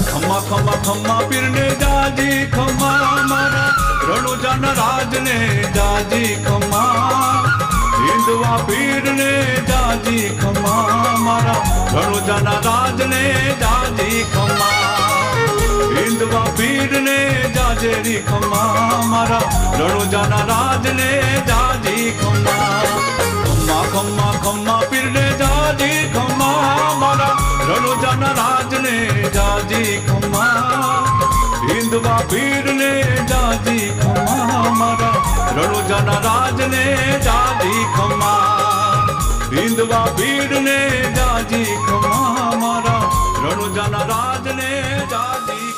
खम्मा खम्मा खम्मा पीर ने जाजी खम्मा मारा रणुजाना राज ने जाजी खम्मा हिंदवा पीर ने जाजी खम्मा मारा रणुजाना राज ने जाजी खम्मा हिंदवा पीर ने जाजेरी खम्मा मारा रणुजाना राज ने जाजी खम्मा खम्मा खम्मा खम्मा पीर ने जाजी खम्मा मारा रणुजाना राज ने जाजी खम्मा हिंदवा पीर ने जाजी खम्मा मारा रणुजाना राज ने जाजी खम्मा हिंदवा पीर ने जाजी खम्मा मारा रणुजाना राज ने जाजी